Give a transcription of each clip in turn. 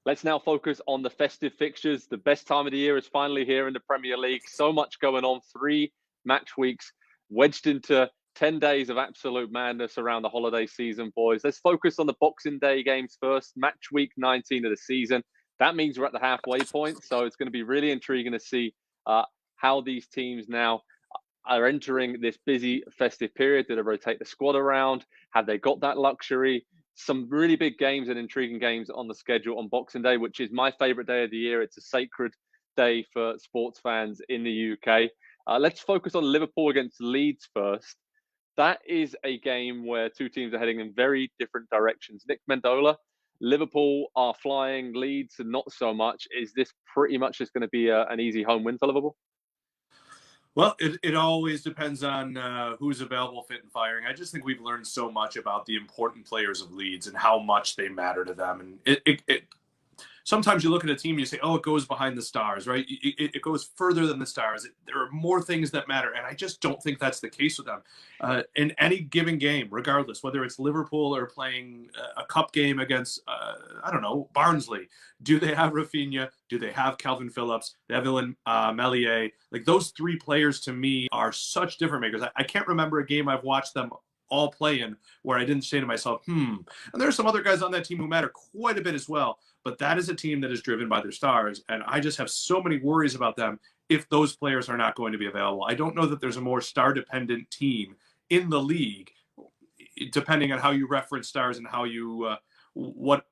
Let's now focus on the festive fixtures. The best time of the year is finally here in the Premier League. So much going on. 3 match weeks wedged into 10 days of absolute madness around the holiday season, boys. Let's focus on the Boxing Day games first. Match week 19 of the season. That means we're at the halfway point. So it's going to be really intriguing to see how these teams now are entering this busy festive period. Do they rotate the squad around? Have they got that luxury? Some really big games and intriguing games on the schedule on Boxing Day, which is my favorite day of the year. It's a sacred day for sports fans in the UK. Let's focus on Liverpool against Leeds first. That is a game where two teams are heading in very different directions. Nick Mendola, Liverpool are flying, Leeds not so much. Is this pretty much just going to be an easy home win for Liverpool? Well, it always depends on who's available, fit, and firing. I just think we've learned so much about the important players of Leeds and how much they matter to them. And sometimes you look at a team and you say, oh, it goes behind the stars, right? It goes further than the stars. There are more things that matter. And I just don't think that's the case with them. In any given game, regardless, whether it's Liverpool or playing a cup game against, I don't know, Barnsley, do they have Rafinha? Do they have Calvin Phillips? They have Ilan Melier. Like, those 3 players to me are such difference makers. I can't remember a game I've watched them all play in where I didn't say to myself, And there are some other guys on that team who matter quite a bit as well. But that is a team that is driven by their stars. And I just have so many worries about them if those players are not going to be available. I don't know that there's a more star-dependent team in the league, depending on how you reference stars and how you what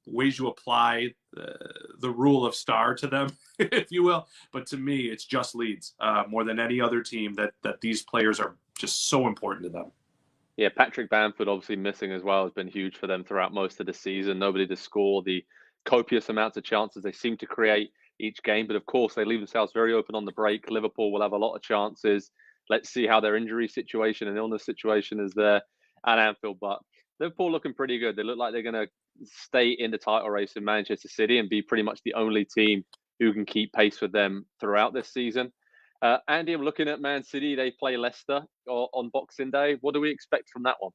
ways you apply the rule of star to them, if you will. But to me, it's just Leeds more than any other team that these players are just so important to them. Yeah, Patrick Bamford obviously missing as well has been huge for them throughout most of the season. Nobody to score the copious amounts of chances they seem to create each game. But of course, they leave themselves very open on the break. Liverpool will have a lot of chances. Let's see how their injury situation and illness situation is there at Anfield. But Liverpool looking pretty good. They look like they're going to stay in the title race in Manchester City and be pretty much the only team who can keep pace with them throughout this season. Andy, I'm looking at Man City. They play Leicester on Boxing Day. What do we expect from that one?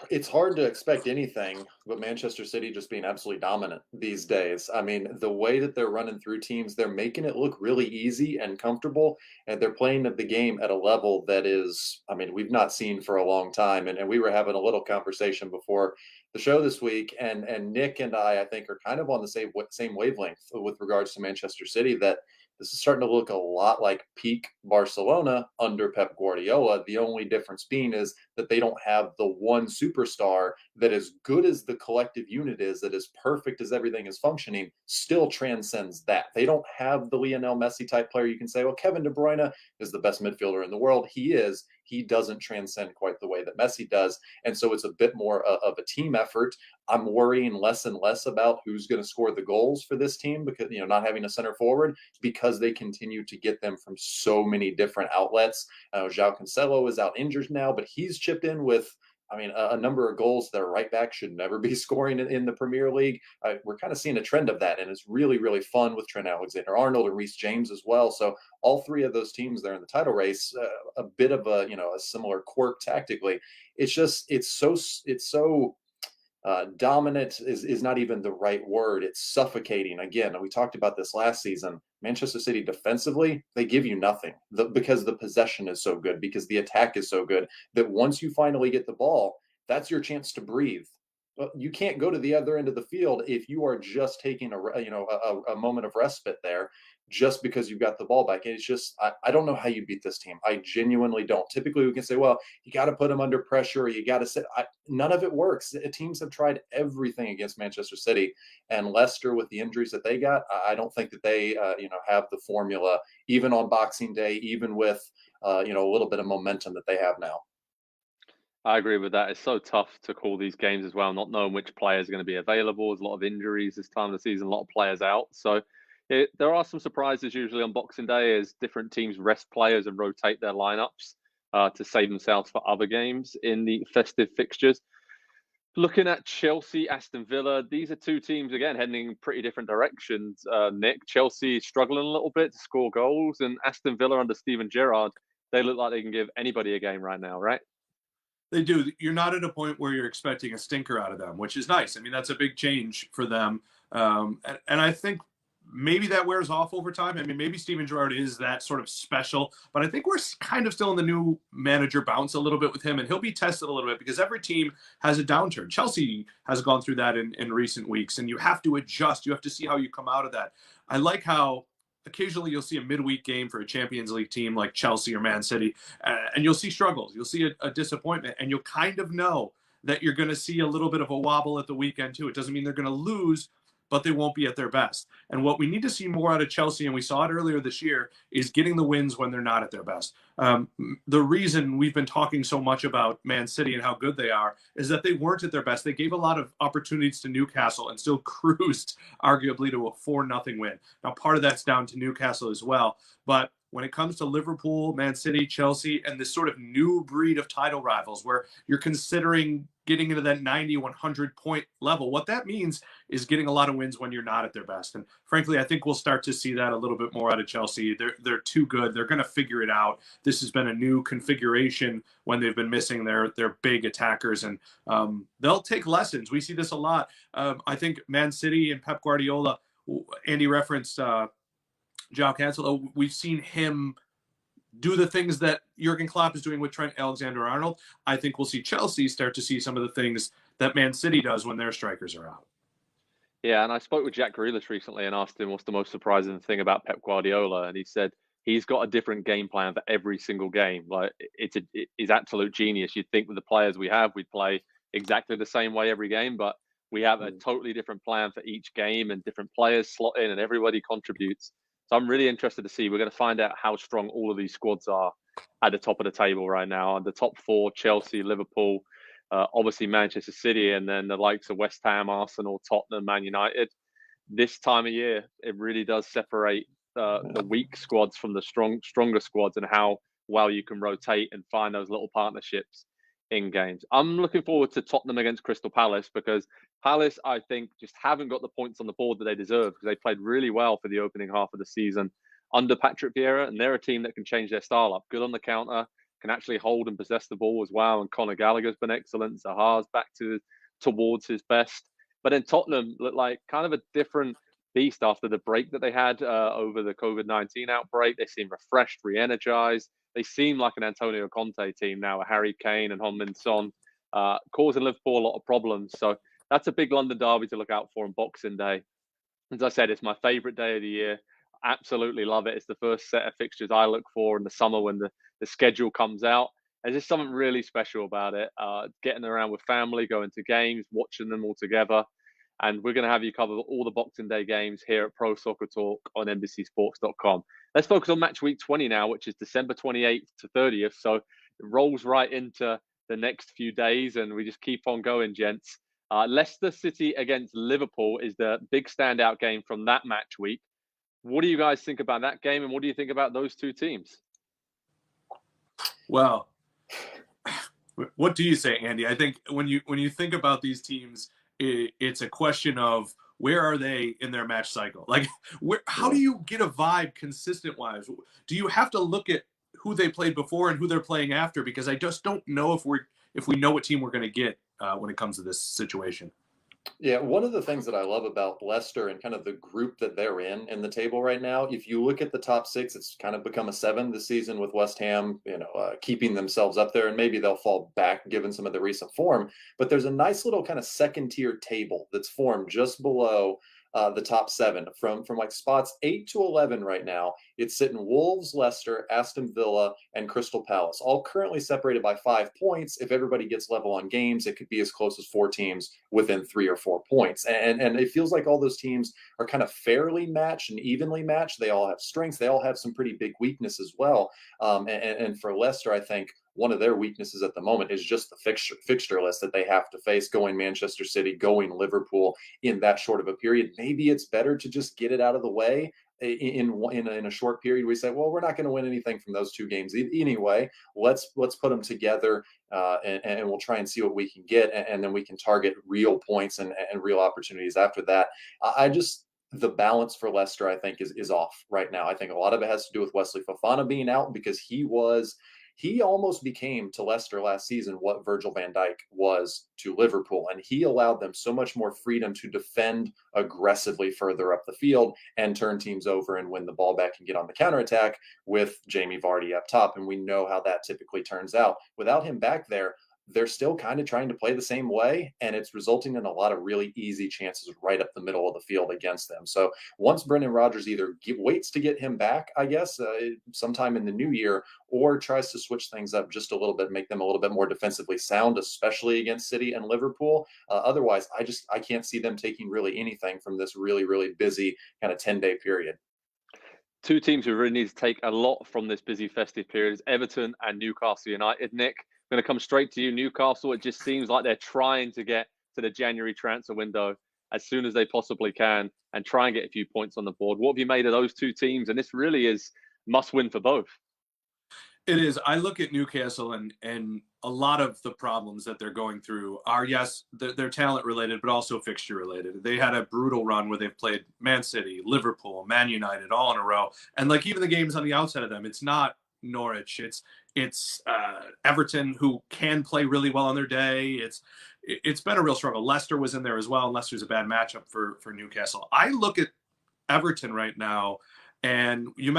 It's hard to expect anything but Manchester City just being absolutely dominant these days. I mean, the way that they're running through teams, they're making it look really easy and comfortable, and they're playing the game at a level that is, I mean, we've not seen for a long time. And we were having a little conversation before the show this week, and Nick and I think, are kind of on the same wavelength with regards to Manchester City, that this is starting to look a lot like peak Barcelona under Pep Guardiola. The only difference being is that they don't have the one superstar that, as good as the collective unit is, that as perfect as everything is functioning, still transcends that. They don't have the Lionel Messi type player. You can say, well, Kevin De Bruyne is the best midfielder in the world. He is. He doesn't transcend quite the way that Messi does. And so it's a bit more of a team effort. I'm worrying less and less about who's going to score the goals for this team, because, not having a center forward, because they continue to get them from so many different outlets. João Cancelo is out injured now, but he's chipped in with, a number of goals that a right back should never be scoring in the Premier League. We're kind of seeing a trend of that, and it's really, really fun with Trent Alexander-Arnold and Reece James as well. So all 3 of those teams there in the title race, a bit of a similar quirk tactically. It's so dominant is not even the right word. It's suffocating. Again, we talked about this last season. Manchester City defensively, they give you nothing because the possession is so good, because the attack is so good, that once you finally get the ball, that's your chance to breathe. You can't go to the other end of the field if you are just taking a moment of respite there, just because you've got the ball back. And it's just, I don't know how you beat this team. I genuinely don't. Typically, we can say, well, you got to put them under pressure, or you got to sit. None of it works. Teams have tried everything against Manchester City, and Leicester, with the injuries that they got, I don't think that they, have the formula, even on Boxing Day, even with, a little bit of momentum that they have now. I agree with that. It's so tough to call these games as well, not knowing which players are going to be available. There's a lot of injuries this time of the season, a lot of players out. So there are some surprises usually on Boxing Day, as different teams rest players and rotate their lineups to save themselves for other games in the festive fixtures. Looking at Chelsea, Aston Villa, these are 2 teams, again, heading in pretty different directions. Nick, Chelsea struggling a little bit to score goals, and Aston Villa under Steven Gerrard, they look like they can give anybody a game right now, right? They do. You're not at a point where you're expecting a stinker out of them, which is nice. I mean, that's a big change for them. And I think maybe that wears off over time. I mean, maybe Steven Gerrard is that sort of special, but I think we're kind of still in the new manager bounce a little bit with him, and he'll be tested a little bit because every team has a downturn. Chelsea has gone through that in recent weeks, and you have to adjust. You have to see how you come out of that. I like how occasionally you'll see a midweek game for a Champions League team like Chelsea or Man City, and you'll see struggles. You'll see a disappointment, and you'll kind of know that you're going to see a little bit of a wobble at the weekend too. It doesn't mean they're going to lose, but they won't be at their best. And what we need to see more out of Chelsea, and we saw it earlier this year, is getting the wins when they're not at their best. The reason we've been talking so much about Man City and how good they are is that they weren't at their best. They gave a lot of opportunities to Newcastle and still cruised, arguably, to a 4-0 win. Now, part of that's down to Newcastle as well, but when it comes to Liverpool, Man City, Chelsea, and this sort of new breed of title rivals where you're considering getting into that 90, 100 point level, what that means is getting a lot of wins when you're not at their best. And frankly, I think we'll start to see that a little bit more out of Chelsea. They're too good. They're going to figure it out. This has been a new configuration when they've been missing their big attackers, and they'll take lessons. We see this a lot. I think Man City and Pep Guardiola, Andy referenced João Cancelo. We've seen him do the things that Jurgen Klopp is doing with Trent Alexander-Arnold. I think we'll see Chelsea start to see some of the things that Man City does when their strikers are out. Yeah, and I spoke with Jack Grealish recently and asked him what's the most surprising thing about Pep Guardiola, and he said he's got a different game plan for every single game. Like it's absolute genius. You'd think with the players we have, we'd play exactly the same way every game, but we have a totally different plan for each game, and different players slot in, and everybody contributes. So I'm really interested to see. We're going to find out how strong all of these squads are at the top of the table right now. And the top four: Chelsea, Liverpool, obviously Manchester City, and then the likes of West Ham, Arsenal, Tottenham, Man United. This time of year, it really does separate the weak squads from the stronger squads, and how well you can rotate and find those little partnerships in games. I'm looking forward to Tottenham against Crystal Palace, because Palace, I think, just haven't got the points on the board that they deserve, because they played really well for the opening half of the season under Patrick Vieira, and they're a team that can change their style up. Good on the counter, can actually hold and possess the ball as well, and Conor Gallagher's been excellent. Zaha's back towards his best. But then Tottenham look like kind of a different beast after the break that they had over the COVID-19 outbreak. They seem refreshed, re-energized. They seem like an Antonio Conte team now, with Harry Kane and Heung-min Son, causing Liverpool a lot of problems. So that's a big London derby to look out for on Boxing Day. As I said, it's my favourite day of the year. Absolutely love it. It's the first set of fixtures I look for in the summer when the schedule comes out. There's just something really special about it. Getting around with family, going to games, watching them all together. And we're going to have you cover all the Boxing Day games here at Pro Soccer Talk on NBCSports.com. Let's focus on match week 20 now, which is December 28th to 30th. So it rolls right into the next few days, and we just keep on going, gents. Leicester City against Liverpool is the big standout game from that match week. What do you guys think about that game, and what do you think about those two teams? Well, what do you say, Andy? I think when you think about these teams, it's a question of where are they in their match cycle? Like, how do you get a vibe consistent-wise? Do you have to look at who they played before and who they're playing after? Because I just don't know if we know what team we're going to get when it comes to this situation. Yeah, one of the things that I love about Leicester and kind of the group that they're in the table right now, if you look at the top six, it's kind of become a 7 this season, with West Ham, keeping themselves up there, and maybe they'll fall back given some of the recent form. But there's a nice little kind of second tier table that's formed just below the top 7 from like spots 8 to 11 right now. It's sitting Wolves, Leicester, Aston Villa, and Crystal Palace, all currently separated by 5 points. If everybody gets level on games, it could be as close as 4 teams within 3 or 4 points. And it feels like all those teams are kind of fairly matched and evenly matched. They all have strengths. They all have some pretty big weaknesses as well. And for Leicester, I think one of their weaknesses at the moment is just the fixture list that they have to face, going Manchester City, going Liverpool in that short of a period. Maybe it's better to just get it out of the way in a short period. We say, well, we're not going to win anything from those 2 games anyway. Let's put them together and we'll try and see what we can get, and then we can target real points and real opportunities after that. The balance for Leicester, I think, is off right now. I think a lot of it has to do with Wesley Fofana being out, because he was He almost became to Leicester last season what Virgil van Dijk was to Liverpool, and he allowed them so much more freedom to defend aggressively further up the field and turn teams over and win the ball back and get on the counterattack with Jamie Vardy up top. And we know how that typically turns out. Without him back there, they're still kind of trying to play the same way, and it's resulting in a lot of really easy chances right up the middle of the field against them. So once Brendan Rodgers either waits to get him back, I guess, sometime in the new year, or tries to switch things up just a little bit, make them a little bit more defensively sound, especially against City and Liverpool. Otherwise, I can't see them taking really anything from this really, really busy kind of 10-day period. Two teams who really need to take a lot from this busy festive period is Everton and Newcastle United. Nick, I'm going to come straight to you. Newcastle, it just seems like they're trying to get to the January transfer window as soon as they possibly can and try and get a few points on the board. What have you made of those two teams? And this really is must win for both. It is. I look at Newcastle and a lot of the problems that they're going through are, yes, they're talent related, but also fixture related. They had a brutal run where they've played Man City, Liverpool, Man United all in a row. And like even the games on the outside of them, it's not Norwich. It's Everton, who can play really well on their day. It's been a real struggle. Leicester was in there as well, and Leicester's a bad matchup for Newcastle. I look at Everton right now, and we've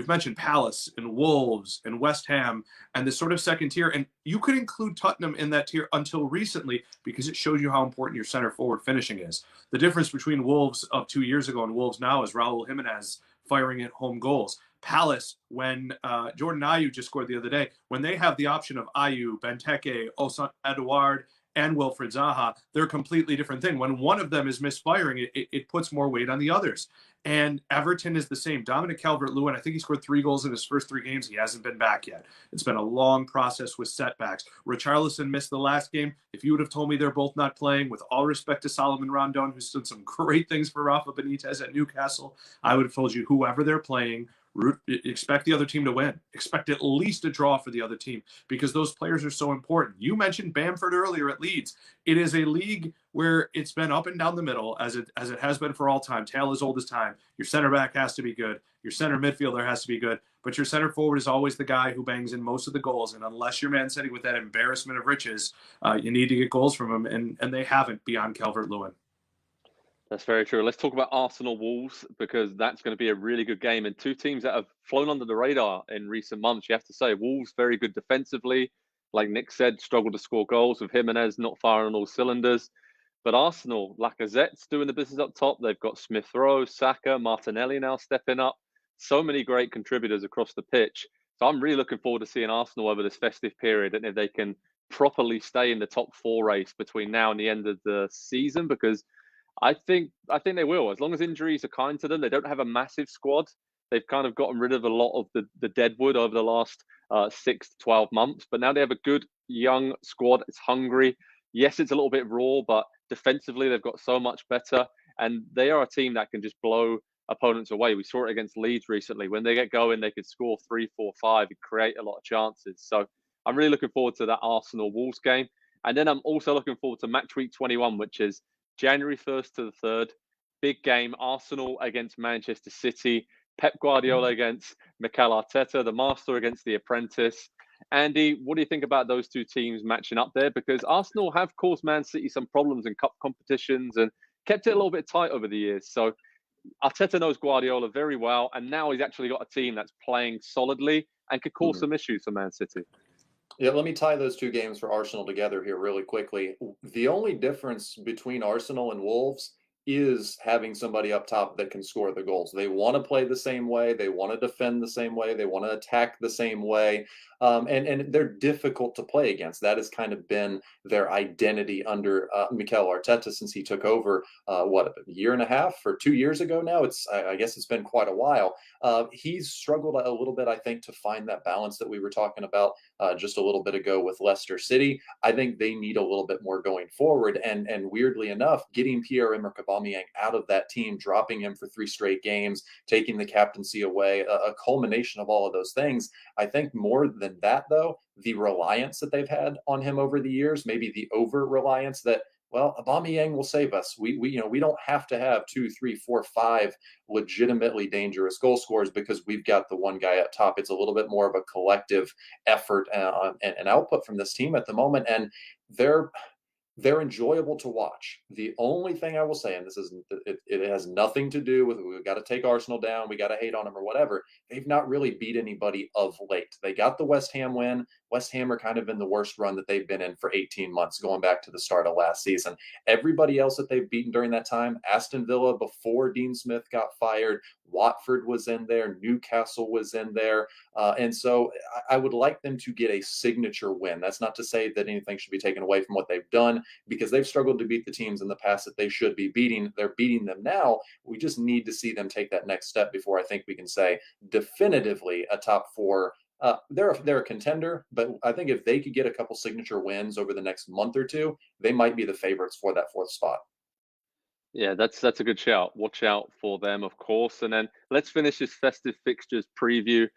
mentioned Palace and Wolves and West Ham and this sort of second tier, and you could include Tottenham in that tier until recently because it shows you how important your center forward finishing is. The difference between Wolves of 2 years ago and Wolves now is Raul Jimenez firing at home goals. Palace, when Jordan Ayew just scored the other day, when they have the option of Ayew, Benteke, Ousmane Edouard, and Wilfried Zaha, they're a completely different thing. When one of them is misfiring, it puts more weight on the others. And Everton is the same. Dominic Calvert-Lewin, I think he scored 3 goals in his first 3 games. He hasn't been back yet. It's been a long process with setbacks. Richarlison missed the last game. If you would have told me they're both not playing, with all respect to Solomon Rondon, who's done some great things for Rafa Benitez at Newcastle, I would have told you whoever they're playing, expect the other team to win. Expect at least a draw for the other team because those players are so important. You mentioned Bamford earlier at Leeds. It is a league where it's been up and down the middle as it has been for all time. Tale as old as time. Your center back has to be good. Your center midfielder has to be good. But your center forward is always the guy who bangs in most of the goals. And unless you're Man City with that embarrassment of riches, you need to get goals from him. And they haven't beyond Calvert-Lewin. That's very true. Let's talk about Arsenal Wolves because that's going to be a really good game. And two teams that have flown under the radar in recent months, you have to say. Wolves very good defensively. Like Nick said, struggled to score goals with Jimenez not firing on all cylinders. But Arsenal, Lacazette's doing the business up top. They've got Smith Rowe, Saka, Martinelli now stepping up. So many great contributors across the pitch. So I'm really looking forward to seeing Arsenal over this festive period and if they can properly stay in the top 4 race between now and the end of the season because I think they will. As long as injuries are kind to them, they don't have a massive squad. They've kind of gotten rid of a lot of the deadwood over the last 6 to 12 months. But now they have a good young squad. It's hungry. Yes, it's a little bit raw, but defensively they've got so much better. And they are a team that can just blow opponents away. We saw it against Leeds recently. When they get going, they could score 3, 4, 5 and create a lot of chances. So I'm really looking forward to that Arsenal-Wolves game. And then I'm also looking forward to match week 21, which is January 1st to the 3rd, big game, Arsenal against Manchester City, Pep Guardiola against Mikel Arteta, the master against the apprentice. Andy, what do you think about those two teams matching up there? Because Arsenal have caused Man City some problems in cup competitions and kept it a little bit tight over the years. So Arteta knows Guardiola very well, and now he's actually got a team that's playing solidly and could cause some issues for Man City. Yeah, let me tie those two games for Arsenal together here really quickly. The only difference between Arsenal and Wolves is having somebody up top that can score the goals. They want to play the same way. They want to defend the same way. They want to attack the same way. And they're difficult to play against. That has kind of been their identity under Mikel Arteta since he took over, a year and a half or 2 years ago now? I guess it's been quite a while. He's struggled a little bit, I think, to find that balance that we were talking about just a little bit ago with Leicester City. I think they need a little bit more going forward. And weirdly enough, getting Pierre-Emerick Aubameyang out of that team, dropping him for 3 straight games, taking the captaincy away, a culmination of all of those things. I think more than that, though, the reliance that they've had on him over the years, maybe the over-reliance that well, Aubameyang will save us. We don't have to have 2, 3, 4, 5 legitimately dangerous goal scorers because we've got the one guy up top. It's a little bit more of a collective effort and output from this team at the moment, and they're they're enjoyable to watch. The only thing I will say, and this isn't, it has nothing to do with we've got to take Arsenal down, we got to hate on them or whatever. They've not really beat anybody of late. They got the West Ham win. West Ham are kind of in the worst run that they've been in for 18 months, going back to the start of last season. Everybody else that they've beaten during that time, Aston Villa before Dean Smith got fired, Watford was in there, Newcastle was in there. And so I would like them to get a signature win. That's not to say that anything should be taken away from what they've done, because they've struggled to beat the teams in the past that they should be beating. They're beating them now. We just need to see them take that next step before I think we can say definitively a top four. They're a contender, but I think if they could get a couple signature wins over the next month or two, they might be the favorites for that fourth spot. Yeah, that's a good shout. Watch out for them, of course. And then let's finish this festive fixtures preview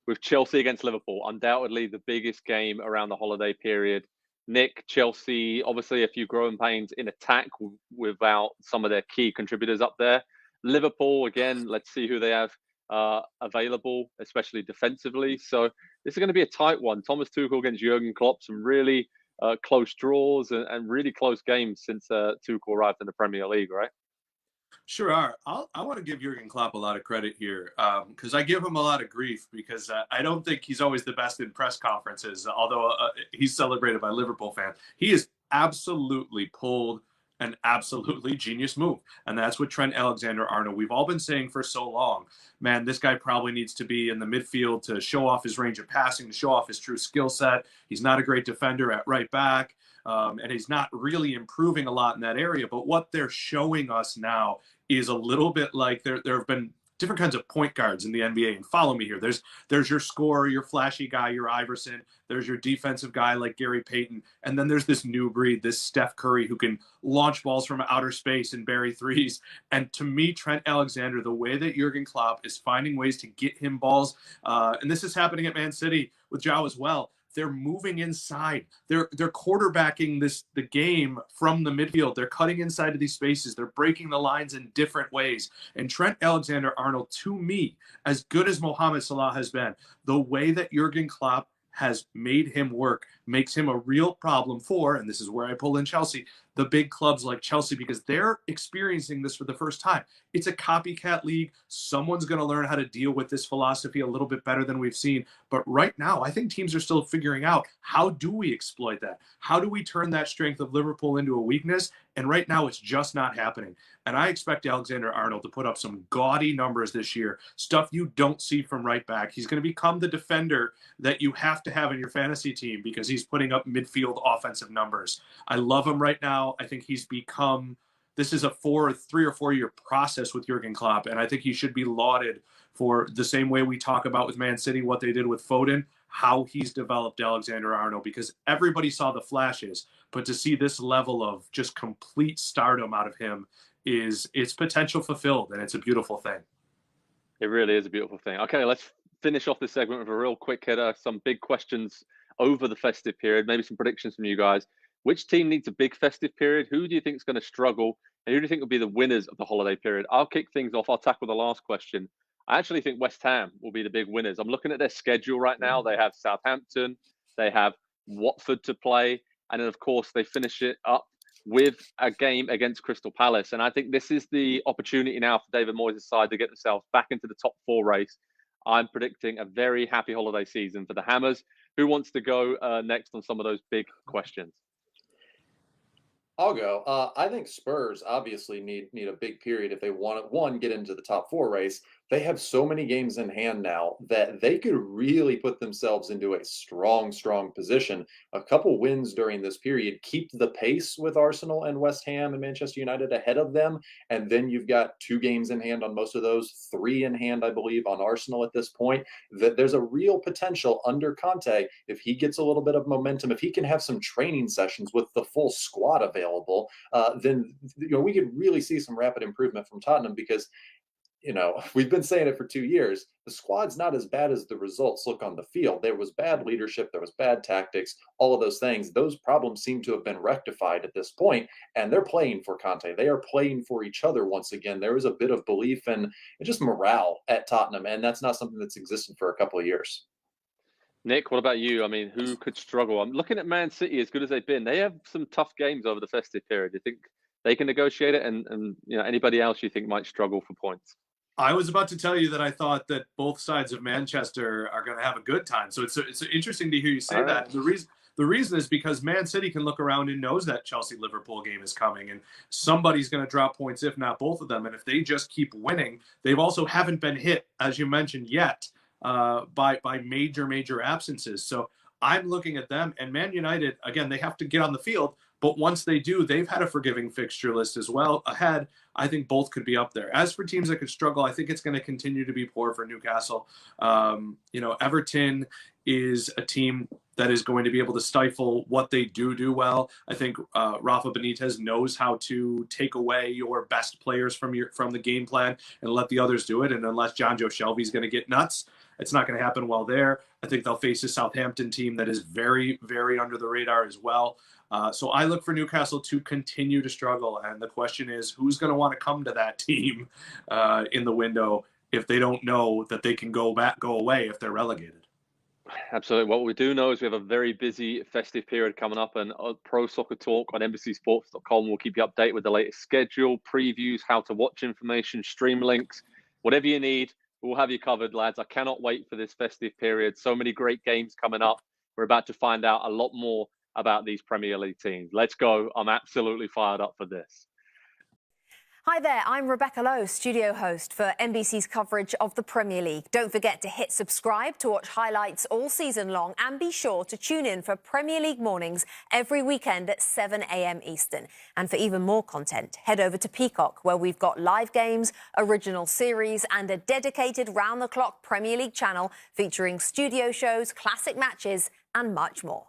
with Chelsea against Liverpool. Undoubtedly the biggest game around the holiday period. Nick, Chelsea, obviously a few growing pains in attack without some of their key contributors up there. Liverpool, again, let's see who they have available, especially defensively. So this is going to be a tight one. Thomas Tuchel against Jurgen Klopp, some really close draws and really close games since Tuchel arrived in the Premier League, right? Sure are. I want to give Jurgen Klopp a lot of credit here because I give him a lot of grief because I don't think he's always the best in press conferences, although he's celebrated by Liverpool fans. He has absolutely pulled an absolutely genius move, and that's what Trent Alexander-Arnold. We've all been saying for so long, man, this guy probably needs to be in the midfield to show off his range of passing, to show off his true skill set. He's not a great defender at right back. And he's not really improving a lot in that area. But what they're showing us now is a little bit like there have been different kinds of point guards in the NBA. And follow me here. There's your scorer, your flashy guy, your Iverson. There's your defensive guy like Gary Payton. And then there's this new breed, this Steph Curry, who can launch balls from outer space and bury threes. And to me, Trent Alexander, the way that Jurgen Klopp is finding ways to get him balls, and this is happening at Man City with João as well. They're moving inside. They're quarterbacking the game from the midfield. They're cutting inside of these spaces. They're breaking the lines in different ways. And Trent Alexander-Arnold, to me, as good as Mohamed Salah has been, the way that Jurgen Klopp has made him work makes him a real problem for, and this is where I pull in Chelsea, the big clubs like Chelsea, because they're experiencing this for the first time. It's a copycat league. Someone's going to learn how to deal with this philosophy a little bit better than we've seen. But right now, I think teams are still figuring out, how do we exploit that? How do we turn that strength of Liverpool into a weakness? And right now, it's just not happening. And I expect Alexander-Arnold to put up some gaudy numbers this year, stuff you don't see from right back. He's going to become the defender that you have to have in your fantasy team because he's putting up midfield offensive numbers. I love him right now. I think he's become, this is a 3 or 4 year process with Jurgen Klopp, and I think he should be lauded for the same way we talk about with Man City, what they did with Foden, how he's developed Alexander-Arnold, because everybody saw the flashes, but to see this level of just complete stardom out of him it's potential fulfilled, and it's a beautiful thing. It really is a beautiful thing. Okay, let's finish off this segment with a real quick hitter, some big questions over the festive period, maybe some predictions from you guys. Which team needs a big festive period? Who do you think is going to struggle? And who do you think will be the winners of the holiday period? I'll kick things off. I'll tackle the last question. I actually think West Ham will be the big winners. I'm looking at their schedule right now. They have Southampton, they have Watford to play, and then, of course, they finish it up with a game against Crystal Palace. And I think this is the opportunity now for David Moyes' side to get themselves back into the top 4 race. I'm predicting a very happy holiday season for the Hammers. Who wants to go next on some of those big questions? I'll go. I think Spurs obviously need a big period if they want to, one, get into the top 4 race. They have so many games in hand now that they could really put themselves into a strong position. A couple wins during this period keep the pace with Arsenal and West Ham and Manchester United ahead of them. And then you've got 2 games in hand on most of those, 3 in hand, I believe, on Arsenal at this point. That there's a real potential under Conte, if he gets a little bit of momentum, if he can have some training sessions with the full squad available, then we could really see some rapid improvement from Tottenham, because we've been saying it for 2 years. The squad's not as bad as the results look on the field. There was bad leadership, there was bad tactics, all of those things. Those problems seem to have been rectified at this point, and they're playing for Conte. They are playing for each other once again. There is a bit of belief and just morale at Tottenham, and that's not something that's existed for a couple of years. Nick, what about you? I mean, who could struggle? I'm looking at Man City, as good as they've been. They have some tough games over the festive period. Do you think they can negotiate it? And anybody else you think might struggle for points? I was about to tell you that I thought that both sides of Manchester are going to have a good time. So it's interesting to hear you say that. The reason is because Man City can look around and knows that Chelsea-Liverpool game is coming, and somebody's going to drop points, if not both of them. And if they just keep winning, they've also haven't been hit, as you mentioned, yet by major absences. So I'm looking at them, and Man United, again, they have to get on the field. But once they do, they've had a forgiving fixture list as well ahead. I think both could be up there. As for teams that could struggle, I think it's going to continue to be poor for Newcastle. Everton is a team that is going to be able to stifle what they do well. I think Rafa Benitez knows how to take away your best players from the game plan and let the others do it. And unless John Joe Shelby's going to get nuts, it's not going to happen well there. I think they'll face a Southampton team that is very, very under the radar as well. So I look for Newcastle to continue to struggle. And the question is, who's going to want to come to that team in the window if they don't know that they can go away if they're relegated? Absolutely. What we do know is we have a very busy festive period coming up, and Pro Soccer Talk on NBCSports.com will keep you updated with the latest schedule, previews, how to watch information, stream links, whatever you need. We'll have you covered, lads. I cannot wait for this festive period. So many great games coming up. We're about to find out a lot more about these Premier League teams. Let's go. I'm absolutely fired up for this. Hi there, I'm Rebecca Lowe, studio host for NBC's coverage of the Premier League. Don't forget to hit subscribe to watch highlights all season long, and be sure to tune in for Premier League mornings every weekend at 7 a.m. Eastern. And for even more content, head over to Peacock, where we've got live games, original series, and a dedicated round-the-clock Premier League channel featuring studio shows, classic matches, and much more.